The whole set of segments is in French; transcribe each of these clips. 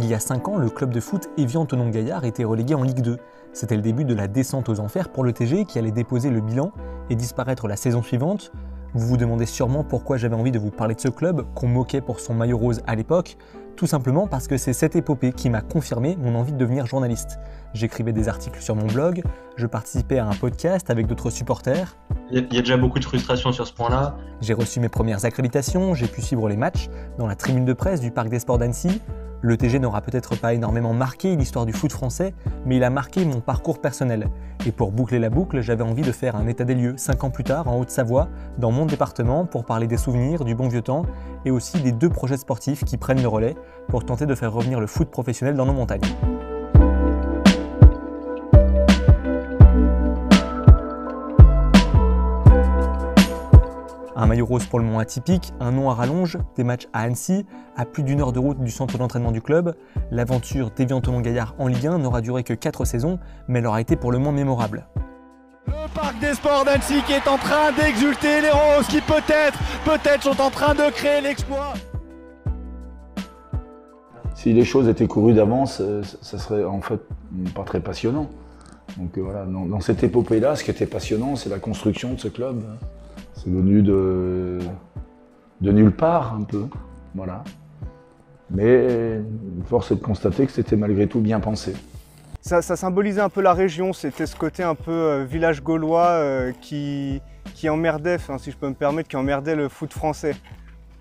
Il y a 5 ans, le club de foot Évian-Thonon-Gaillard était relégué en Ligue 2. C'était le début de la descente aux enfers pour le TG qui allait déposer le bilan et disparaître la saison suivante. Vous vous demandez sûrement pourquoi j'avais envie de vous parler de ce club, qu'on moquait pour son maillot rose à l'époque. Tout simplement parce que c'est cette épopée qui m'a confirmé mon envie de devenir journaliste. J'écrivais des articles sur mon blog, je participais à un podcast avec d'autres supporters. Il y a déjà beaucoup de frustration sur ce point-là. J'ai reçu mes premières accréditations, j'ai pu suivre les matchs dans la tribune de presse du Parc des Sports d'Annecy. Le TG n'aura peut-être pas énormément marqué l'histoire du foot français, mais il a marqué mon parcours personnel. Et pour boucler la boucle, j'avais envie de faire un état des lieux 5 ans plus tard en Haute-Savoie, dans mon département, pour parler des souvenirs, du bon vieux temps, et aussi des 2 projets sportifs qui prennent le relais pour tenter de faire revenir le foot professionnel dans nos montagnes. Un maillot rose pour le moment atypique, un nom à rallonge, des matchs à Annecy, à plus d'1 heure de route du centre d'entraînement du club. L'aventure d'Évian-Thonon-Gaillard en Ligue 1 n'aura duré que 4 saisons, mais elle aura été pour le moins mémorable. Le Parc des Sports d'Annecy qui est en train d'exulter, les Roses qui peut-être sont en train de créer l'exploit. Si les choses étaient courues d'avance, ça serait en fait pas très passionnant. Donc voilà, dans cette épopée-là, ce qui était passionnant, c'est la construction de ce club. C'est venu de nulle part un peu, voilà. Mais force est de constater que c'était malgré tout bien pensé. Ça symbolisait un peu la région, c'était ce côté un peu village gaulois qui emmerdait, si je peux me permettre, qui emmerdait le foot français.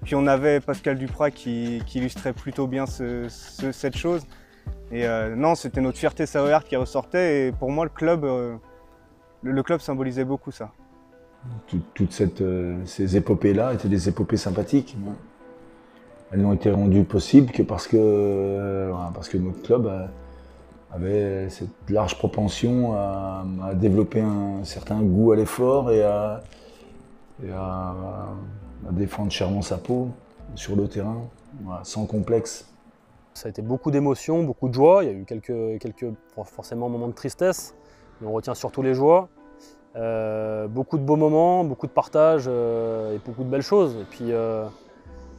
Puis on avait Pascal Duprat qui illustrait plutôt bien cette chose. Et non, c'était notre fierté savoyarde qui ressortait et pour moi le club symbolisait beaucoup ça. Toutes ces épopées-là étaient des épopées sympathiques. Elles n'ont été rendues possibles que parce que notre club avait cette large propension à développer un certain goût à l'effort et à défendre chèrement sa peau sur le terrain, voilà, sans complexe. Ça a été beaucoup d'émotions, beaucoup de joie. Il y a eu quelques forcément moments de tristesse, mais on retient surtout les joies. Beaucoup de beaux moments, beaucoup de partage et beaucoup de belles choses.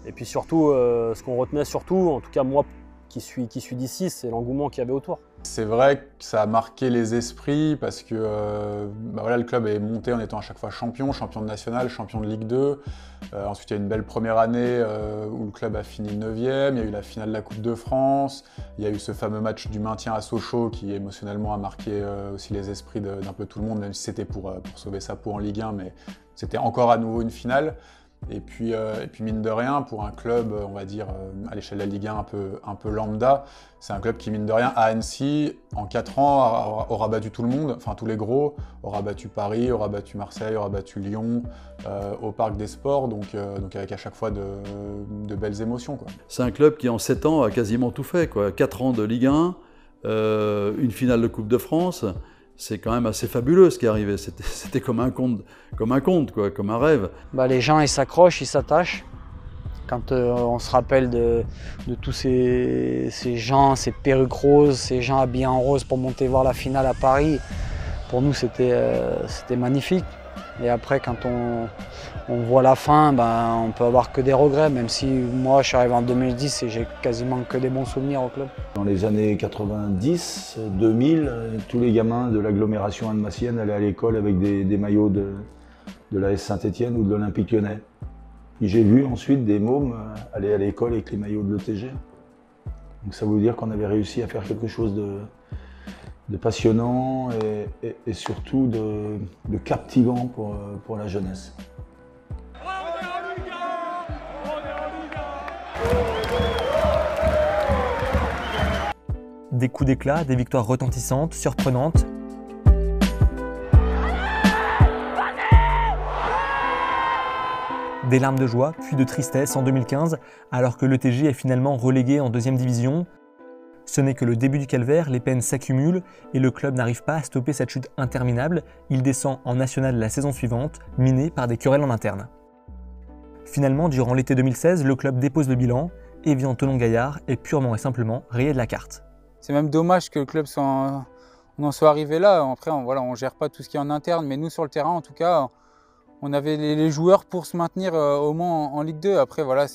Et puis surtout, ce qu'on retenait surtout, en tout cas moi qui suis d'ici, c'est l'engouement qu'il y avait autour. C'est vrai que ça a marqué les esprits parce que voilà, le club est monté en étant à chaque fois champion de national, champion de Ligue 2. Ensuite, il y a eu une belle première année où le club a fini 9e. Il y a eu la finale de la Coupe de France. Il y a eu ce fameux match du maintien à Sochaux qui émotionnellement a marqué aussi les esprits d'un peu tout le monde, même si c'était pour sauver sa peau en Ligue 1, mais c'était encore à nouveau une finale. Et puis mine de rien, pour un club, on va dire, à l'échelle de la Ligue 1 un peu lambda, c'est un club qui, mine de rien, à Annecy, en 4 ans, aura battu tout le monde, enfin tous les gros, aura battu Paris, aura battu Marseille, aura battu Lyon, au Parc des Sports, donc avec à chaque fois de belles émotions, quoi. C'est un club qui, en 7 ans, a quasiment tout fait, quoi. 4 ans de Ligue 1, une finale de Coupe de France. C'est quand même assez fabuleux ce qui est arrivé, c'était comme un conte, quoi, comme un rêve. Les gens ils s'accrochent, ils s'attachent. Quand on se rappelle de tous ces gens, ces perruques roses, ces gens habillés en rose pour monter voir la finale à Paris, pour nous c'était magnifique. Et après quand on voit la fin, on peut avoir que des regrets, même si moi je suis arrivé en 2010 et j'ai quasiment que des bons souvenirs au club. Dans les années 90, 2000, tous les gamins de l'agglomération annemassienne allaient à l'école avec des maillots de l'AS Saint-Étienne ou de l'Olympique Lyonnais. Et j'ai vu ensuite des mômes aller à l'école avec les maillots de l'ETG. Donc ça veut dire qu'on avait réussi à faire quelque chose de passionnant et surtout de captivant pour la jeunesse. Des coups d'éclat, des victoires retentissantes, surprenantes. Des larmes de joie, puis de tristesse en 2015, alors que l'ETG est finalement relégué en 2e division. Ce n'est que le début du calvaire, les peines s'accumulent et le club n'arrive pas à stopper cette chute interminable. Il descend en national la saison suivante, miné par des querelles en interne. Finalement, durant l'été 2016, le club dépose le bilan. Évian-Thonon-Gaillard est purement et simplement rayé de la carte. C'est même dommage que le club en soit arrivé là. Après, on gère pas tout ce qui est en interne, mais nous sur le terrain, en tout cas, on avait les joueurs pour se maintenir au moins en Ligue 2. Après, voilà,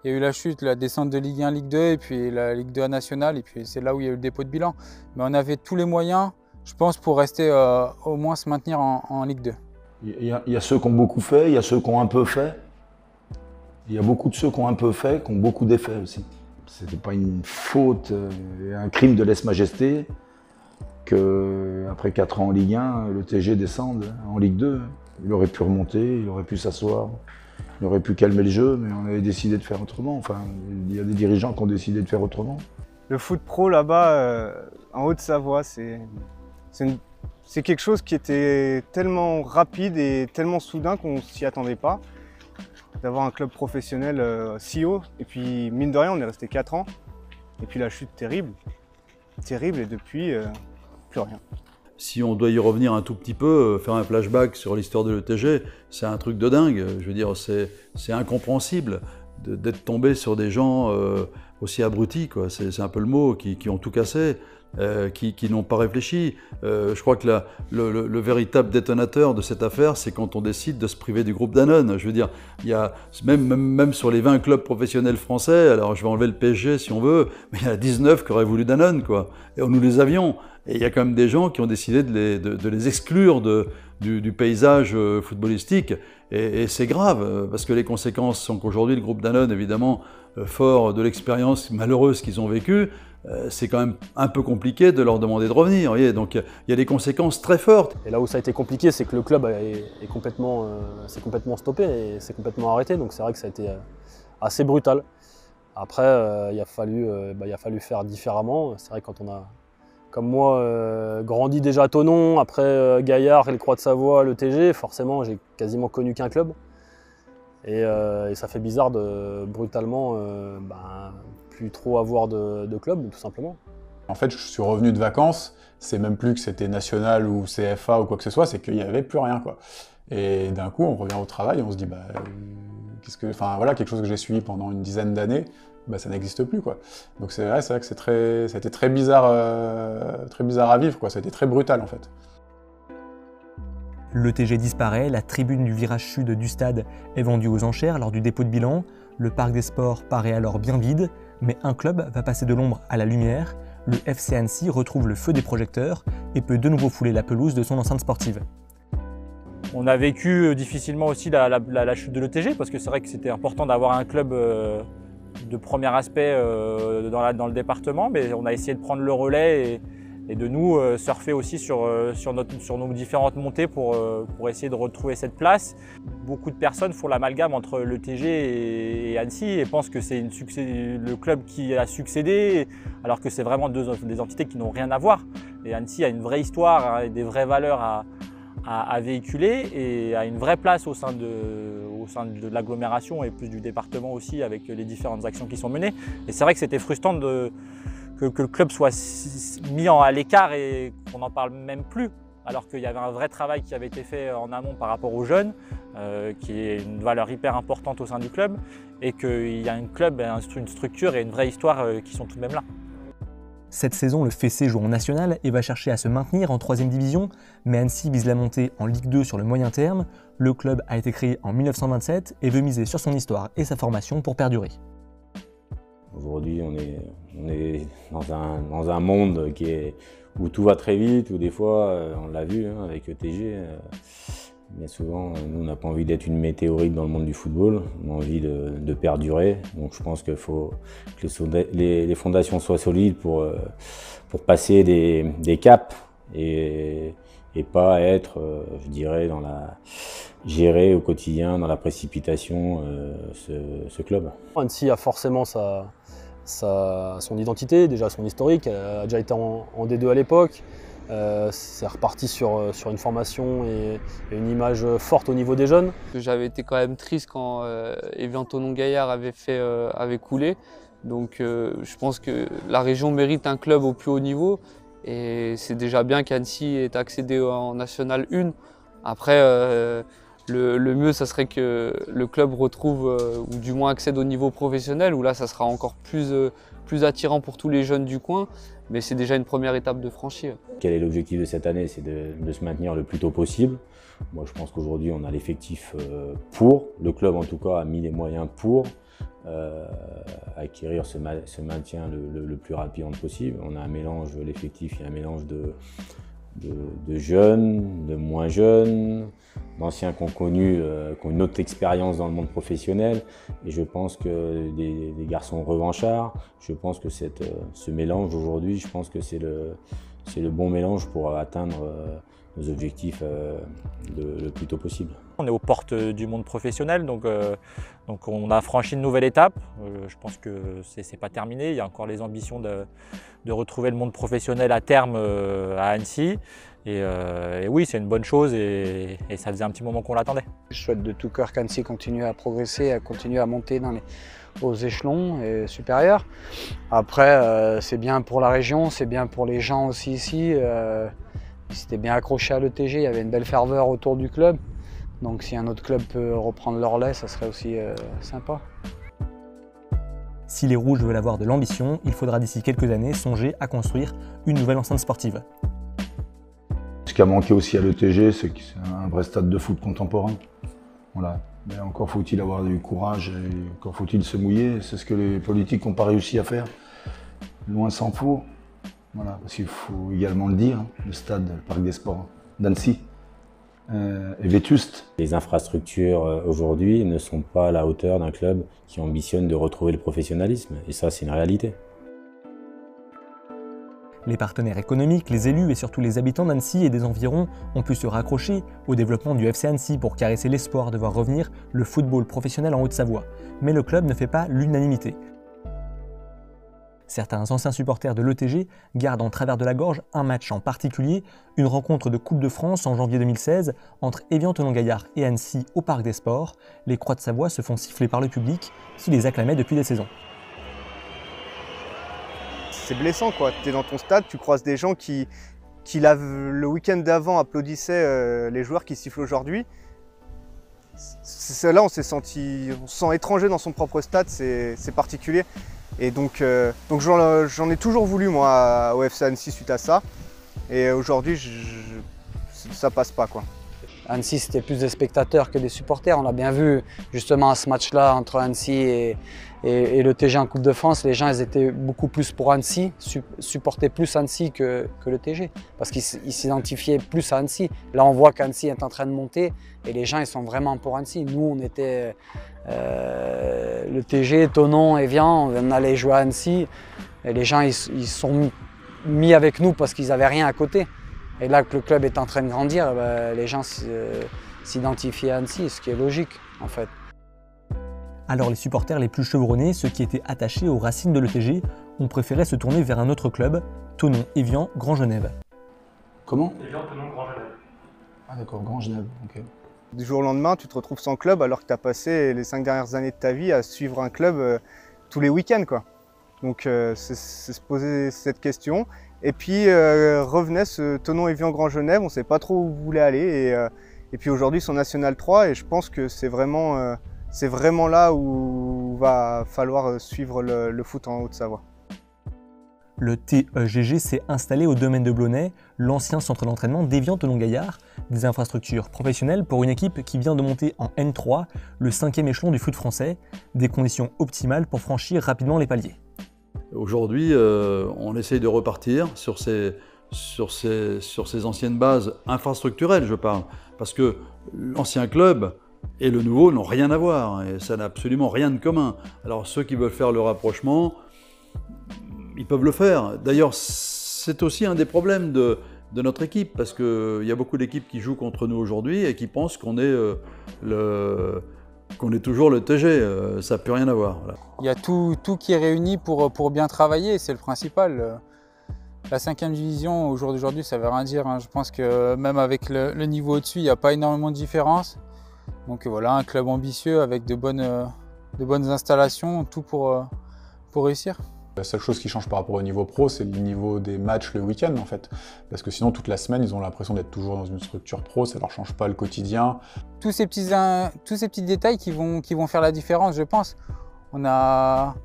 il y a eu la chute, la descente de Ligue 1, Ligue 2 et puis la Ligue 2 nationale. Et puis c'est là où il y a eu le dépôt de bilan. Mais on avait tous les moyens, je pense, pour rester au moins se maintenir en Ligue 2. Il y a ceux qui ont beaucoup fait, il y a ceux qui ont un peu fait. Il y a beaucoup de ceux qui ont un peu fait, qui ont beaucoup d'effets aussi. C'était pas une faute, un crime de lèse-majesté qu'après 4 ans en Ligue 1, le TG descende en Ligue 2. Il aurait pu remonter, il aurait pu s'asseoir, il aurait pu calmer le jeu, mais on avait décidé de faire autrement. Enfin, il y a des dirigeants qui ont décidé de faire autrement. Le foot pro là-bas, en Haute-Savoie, c'est quelque chose qui était tellement rapide et tellement soudain qu'on ne s'y attendait pas. D'avoir un club professionnel si haut. Et puis, mine de rien, on est resté 4 ans. Et puis la chute terrible. Terrible, et depuis, plus rien. Si on doit y revenir un tout petit peu, faire un flashback sur l'histoire de l'ETG, c'est un truc de dingue. Je veux dire, c'est incompréhensible d'être tombé sur des gens aussi abrutis, quoi. C'est un peu le mot, qui ont tout cassé. Qui n'ont pas réfléchi. Je crois que le véritable détonateur de cette affaire, c'est quand on décide de se priver du groupe Danone. Je veux dire, il y a même sur les 20 clubs professionnels français, alors je vais enlever le PSG si on veut, mais il y en a 19 qui auraient voulu Danone, quoi. Et nous les avions. Et il y a quand même des gens qui ont décidé de les exclure du paysage footballistique. Et c'est grave, parce que les conséquences sont qu'aujourd'hui, le groupe Danone, évidemment, fort de l'expérience malheureuse qu'ils ont vécue, c'est quand même un peu compliqué de leur demander de revenir. Vous voyez, donc il y a des conséquences très fortes. Et là où ça a été compliqué, c'est que le club est complètement stoppé et c'est complètement arrêté. Donc c'est vrai que ça a été assez brutal. Après, il a fallu faire différemment. C'est vrai que quand on a, comme moi, grandi déjà à Thonon, après Gaillard et le Croix de Savoie, le TG, forcément j'ai quasiment connu qu'un club. Et ça fait bizarre de brutalement plus trop avoir de club, tout simplement. En fait, je suis revenu de vacances, c'est même plus que c'était national ou CFA ou quoi que ce soit, c'est qu'il n'y avait plus rien, quoi. Et d'un coup, on revient au travail et on se dit, voilà, quelque chose que j'ai suivi pendant une dizaine d'années, ça n'existe plus, quoi. Donc c'est vrai que ça a été très bizarre à vivre, quoi. Ça a été très brutal, en fait. Le TG disparaît, la tribune du virage sud du stade est vendue aux enchères lors du dépôt de bilan, le parc des sports paraît alors bien vide, mais un club va passer de l'ombre à la lumière, le FC Annecy retrouve le feu des projecteurs et peut de nouveau fouler la pelouse de son enceinte sportive. On a vécu difficilement aussi la chute de l'ETG, parce que c'est vrai que c'était important d'avoir un club de premier aspect dans le département, mais on a essayé de prendre le relais et de nous surfer aussi sur nos différentes montées pour essayer de retrouver cette place. Beaucoup de personnes font l'amalgame entre le TG et Annecy et pensent que c'est le club qui a succédé, alors que c'est vraiment des entités qui n'ont rien à voir. Et Annecy a une vraie histoire et des vraies valeurs à véhiculer et a une vraie place au sein de l'agglomération et plus du département aussi, avec les différentes actions qui sont menées. Et c'est vrai que c'était frustrant que le club soit mis à l'écart et qu'on n'en parle même plus, alors qu'il y avait un vrai travail qui avait été fait en amont par rapport aux jeunes, qui est une valeur hyper importante au sein du club, et qu'il y a une structure et une vraie histoire qui sont tout de même là. Cette saison, le Fessé joue en national et va chercher à se maintenir en 3e division, mais Annecy vise la montée en Ligue 2 sur le moyen terme. Le club a été créé en 1927 et veut miser sur son histoire et sa formation pour perdurer. Aujourd'hui, on est dans un monde où tout va très vite, où des fois, on l'a vu avec ETG, bien souvent, nous, on n'a pas envie d'être une météorite dans le monde du football, on a envie de perdurer. Donc je pense qu'il faut que les fondations soient solides pour passer des caps et pas être, je dirais, gérer au quotidien, dans la précipitation, ce club. Annecy a forcément son identité, déjà son historique, elle a déjà été en D2 à l'époque. C'est reparti sur une formation et une image forte au niveau des jeunes. J'avais été quand même triste quand Evian Thonon-Gaillard avait coulé. Donc je pense que la région mérite un club au plus haut niveau. Et c'est déjà bien qu'Annecy ait accédé en National 1. Après, le mieux, ça serait que le club retrouve, ou du moins accède au niveau professionnel, où là, ça sera encore plus plus attirant pour tous les jeunes du coin, mais c'est déjà une première étape de franchir. Quel est l'objectif de cette année? C'est de se maintenir le plus tôt possible. Moi, je pense qu'aujourd'hui, on a l'effectif pour. Le club, en tout cas, a mis les moyens pour acquérir ce maintien le plus rapidement possible. On a un mélange, l'effectif, il y a un mélange de jeunes, de moins jeunes, d'anciens qui ont une autre expérience dans le monde professionnel. Et je pense que des garçons revanchards, je pense que ce mélange aujourd'hui, je pense que c'est le bon mélange pour atteindre nos objectifs le plus tôt possible. On est aux portes du monde professionnel, donc on a franchi une nouvelle étape. Je pense que c'est pas terminé, il y a encore les ambitions de retrouver le monde professionnel à terme à Annecy. Et oui, c'est une bonne chose et ça faisait un petit moment qu'on l'attendait. Je souhaite de tout cœur qu'Annecy continue à progresser, à continuer à monter aux échelons supérieurs. Après, c'est bien pour la région, c'est bien pour les gens aussi ici. Ils s'étaient bien accrochés à l'ETG, il y avait une belle ferveur autour du club. Donc si un autre club peut reprendre leur lait, ça serait aussi sympa. Si les Rouges veulent avoir de l'ambition, il faudra d'ici quelques années songer à construire une nouvelle enceinte sportive. Ce qui a manqué aussi à l'ETG, c'est que c'est un vrai stade de foot contemporain. Voilà. Mais encore faut-il avoir du courage et encore faut-il se mouiller. C'est ce que les politiques n'ont pas réussi à faire. Loin s'en faut. Voilà, parce qu'il faut également le dire, le stade, le parc des sports d'Annecy est vétuste. Les infrastructures aujourd'hui ne sont pas à la hauteur d'un club qui ambitionne de retrouver le professionnalisme. Et ça, c'est une réalité. Les partenaires économiques, les élus et surtout les habitants d'Annecy et des environs ont pu se raccrocher au développement du FC Annecy pour caresser l'espoir de voir revenir le football professionnel en Haute-Savoie. Mais le club ne fait pas l'unanimité. Certains anciens supporters de l'ETG gardent en travers de la gorge un match en particulier, une rencontre de Coupe de France en janvier 2016 entre Évian-Thonon-Gaillard et Annecy au Parc des Sports. Les Croix de Savoie se font siffler par le public qui les acclamait depuis des saisons. C'est blessant quoi, tu es dans ton stade, tu croises des gens qui le week-end d'avant applaudissaient les joueurs qui sifflent aujourd'hui. Là on se sent étranger dans son propre stade, c'est particulier. Et donc j'en ai toujours voulu moi au FC Annecy suite à ça. Et aujourd'hui ça passe pas quoi. Annecy c'était plus des spectateurs que des supporters. On l'a bien vu justement à ce match-là entre Annecy et le TG en Coupe de France. Les gens ils étaient beaucoup plus pour Annecy, supportaient plus Annecy que le TG. Parce qu'ils s'identifiaient plus à Annecy. Là on voit qu'Annecy est en train de monter et les gens ils sont vraiment pour Annecy. Nous on était le TG, Thonon, Évian, on allait jouer à Annecy. Et les gens ils sont mis avec nous parce qu'ils n'avaient rien à côté. Et là que le club est en train de grandir, les gens s'identifient à Annecy, ce qui est logique en fait. Alors les supporters les plus chevronnés, ceux qui étaient attachés aux racines de l'ETG, ont préféré se tourner vers un autre club, Thonon, Évian, Grand Genève. Comment? Évian, Thonon, Grand Genève. Ah d'accord, Grand Genève, ok. Du jour au lendemain, tu te retrouves sans club alors que tu as passé les 5 dernières années de ta vie à suivre un club tous les week-ends quoi. Donc c'est se poser cette question. Et puis revenait ce Thonon Évian Grand Genève, on ne savait pas trop où vous voulez aller. Et puis aujourd'hui ils sont National 3 et je pense que c'est vraiment là où va falloir suivre le foot en Haute-Savoie. Le TEGG s'est installé au domaine de Blonay, l'ancien centre d'entraînement d'Évian-Thonon-Gaillard, des infrastructures professionnelles pour une équipe qui vient de monter en N3, le 5e échelon du foot français, des conditions optimales pour franchir rapidement les paliers. Aujourd'hui, on essaye de repartir sur ces anciennes bases infrastructurelles, je parle, parce que l'ancien club et le nouveau n'ont rien à voir, et ça n'a absolument rien de commun. Alors ceux qui veulent faire le rapprochement, ils peuvent le faire. D'ailleurs, c'est aussi un des problèmes de notre équipe, parce qu'il y a beaucoup d'équipes qui jouent contre nous aujourd'hui et qui pensent qu'on est toujours le TG, ça n'a plus rien à voir. Voilà. Il y a tout qui est réuni pour bien travailler, c'est le principal. La 5e division, au jour d'aujourd'hui, ça ne veut rien dire. Hein. Je pense que même avec le niveau au-dessus, il n'y a pas énormément de différence. Donc voilà, un club ambitieux avec de bonnes installations, tout pour réussir. La seule chose qui change par rapport au niveau pro, c'est le niveau des matchs le week-end en fait. Parce que sinon, toute la semaine, ils ont l'impression d'être toujours dans une structure pro, ça leur change pas le quotidien. Tous ces petits détails qui vont faire la différence, je pense. On a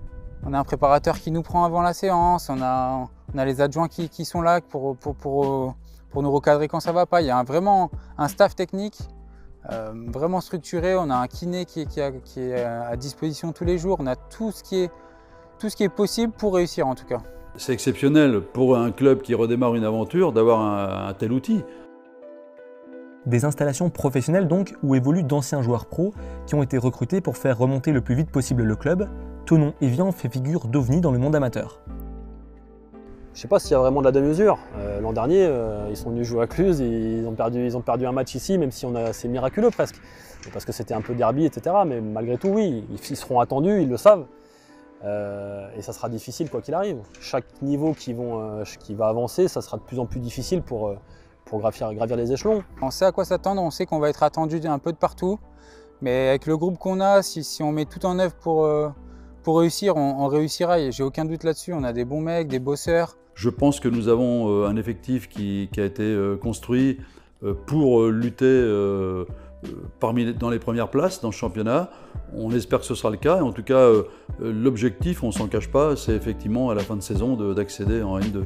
On a un préparateur qui nous prend avant la séance, on a les adjoints qui sont là pour nous recadrer quand ça ne va pas. Il y a vraiment un staff technique vraiment structuré, on a un kiné qui est à disposition tous les jours, on a tout ce qui est possible pour réussir en tout cas. C'est exceptionnel pour un club qui redémarre une aventure d'avoir un tel outil. Des installations professionnelles donc, où évoluent d'anciens joueurs pros qui ont été recrutés pour faire remonter le plus vite possible le club. Thonon-Évian fait figure d'ovni dans le monde amateur. Je ne sais pas s'il y a vraiment de la demi-mesure. L'an dernier, ils sont venus jouer à Cluse, ils ont perdu un match ici, même si c'est miraculeux presque. Parce que c'était un peu derby, etc. Mais malgré tout, oui, ils seront attendus, ils le savent. Et ça sera difficile quoi qu'il arrive. Chaque niveau qui va avancer, ça sera de plus en plus difficile pour gravir les échelons. On sait à quoi s'attendre, on sait qu'on va être attendu un peu de partout. Mais avec le groupe qu'on a, si on met tout en œuvre pour réussir, on réussira. J'ai aucun doute là-dessus. On a des bons mecs, des bosseurs. Je pense que nous avons un effectif qui a été construit pour lutter dans les premières places dans le championnat. On espère que ce sera le cas. Et en tout cas, l'objectif, on ne s'en cache pas, c'est effectivement à la fin de saison d'accéder en N2.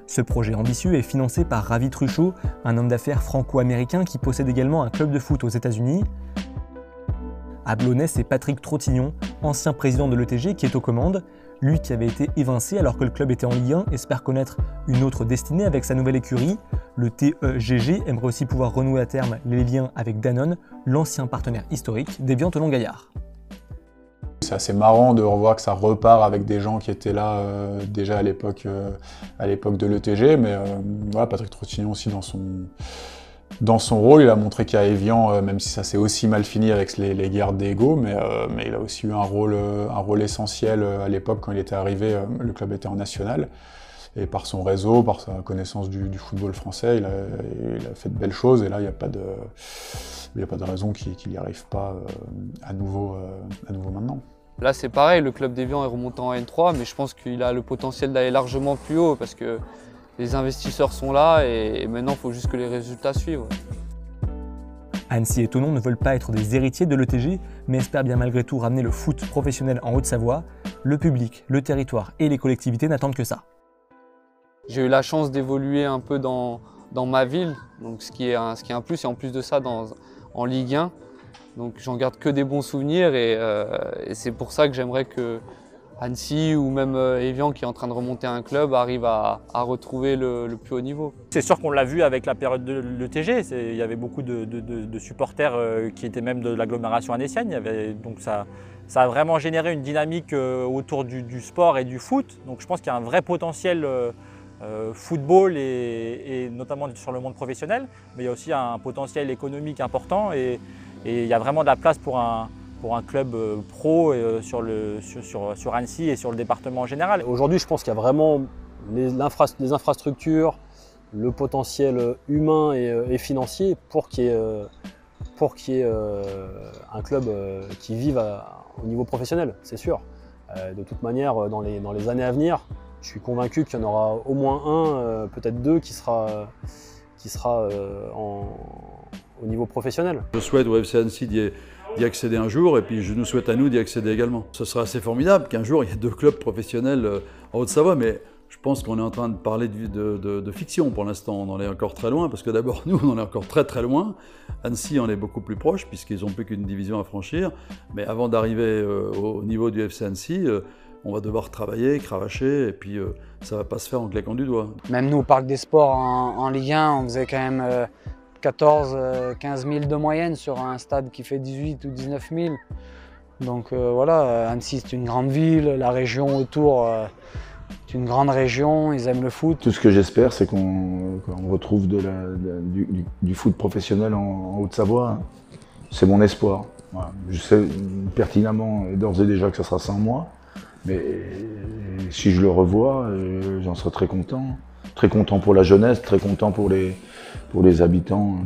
Ce projet ambitieux est financé par Ravi Truchot, un homme d'affaires franco-américain qui possède également un club de foot aux États-Unis. À Blonay, c'est Patrick Trottignon, ancien président de l'ETG, qui est aux commandes. Lui qui avait été évincé alors que le club était en Ligue 1, espère connaître une autre destinée avec sa nouvelle écurie. Le TEGG aimerait aussi pouvoir renouer à terme les liens avec Danone, l'ancien partenaire historique d'Évian-Thonon-Gaillard. C'est assez marrant de revoir que ça repart avec des gens qui étaient là déjà à l'époque de l'ETG, mais voilà, Patrick Trottignon aussi dans son rôle, il a montré qu'à Évian, même si ça s'est aussi mal fini avec les guerres d'ego, mais il a aussi eu un rôle essentiel à l'époque quand il était arrivé, le club était en national. Et par son réseau, par sa connaissance du football français, il a fait de belles choses, et là il n'y a pas de raison qu'il n'y arrive pas à nouveau maintenant. Là c'est pareil, le club d'Évian est remonté en N3, mais je pense qu'il a le potentiel d'aller largement plus haut parce que les investisseurs sont là et maintenant il faut juste que les résultats suivent. Annecy et Thonon ne veulent pas être des héritiers de l'ETG, mais espèrent bien malgré tout ramener le foot professionnel en Haute-Savoie. Le public, le territoire et les collectivités n'attendent que ça. J'ai eu la chance d'évoluer un peu dans ma ville, donc ce qui est un plus, et en plus de ça en Ligue 1. Donc j'en garde que des bons souvenirs et c'est pour ça que j'aimerais que Annecy ou même Évian qui est en train de remonter un club arrive à retrouver le plus haut niveau. C'est sûr qu'on l'a vu avec la période de l'ETG, il y avait beaucoup de supporters qui étaient même de l'agglomération annécienne, donc ça a vraiment généré une dynamique autour du sport et du foot. Donc je pense qu'il y a un vrai potentiel football et notamment sur le monde professionnel, mais il y a aussi un potentiel économique important et il y a vraiment de la place pour un club pro sur Annecy et sur le département en général. Aujourd'hui, je pense qu'il y a vraiment les infrastructures, le potentiel humain et financier pour qu'il y ait un club qui vive au niveau professionnel, c'est sûr. De toute manière, dans les années à venir, je suis convaincu qu'il y en aura au moins un, peut-être deux, qui sera au niveau professionnel. Je souhaite au FC Annecy d'y accéder un jour, et puis je nous souhaite à nous d'y accéder également. Ce sera assez formidable qu'un jour il y ait 2 clubs professionnels en Haute-Savoie, mais je pense qu'on est en train de parler de fiction pour l'instant. On en est encore très loin, parce que d'abord nous on en est encore très loin. Annecy en est beaucoup plus proche, puisqu'ils n'ont plus qu'une division à franchir. Mais avant d'arriver au niveau du FC Annecy, on va devoir travailler, cravacher, et puis ça ne va pas se faire en claquant du doigt. Même nous au Parc des Sports en Ligue 1, on faisait quand même 14-15 000 de moyenne sur un stade qui fait 18 ou 19 000. Donc voilà, Annecy c'est une grande ville, la région autour c'est une grande région, ils aiment le foot. Tout ce que j'espère, c'est qu'on retrouve du foot professionnel en Haute-Savoie. C'est mon espoir. Voilà. Je sais pertinemment d'ores et déjà que ça sera sans moi, mais si je le revois, j'en serai très content. Très content pour la jeunesse, très content pour les habitants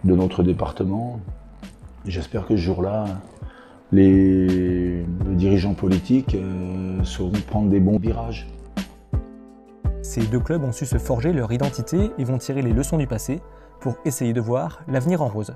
de notre département. J'espère que ce jour-là, les dirigeants politiques sauront prendre des bons virages. Ces 2 clubs ont su se forger leur identité et vont tirer les leçons du passé pour essayer de voir l'avenir en rose.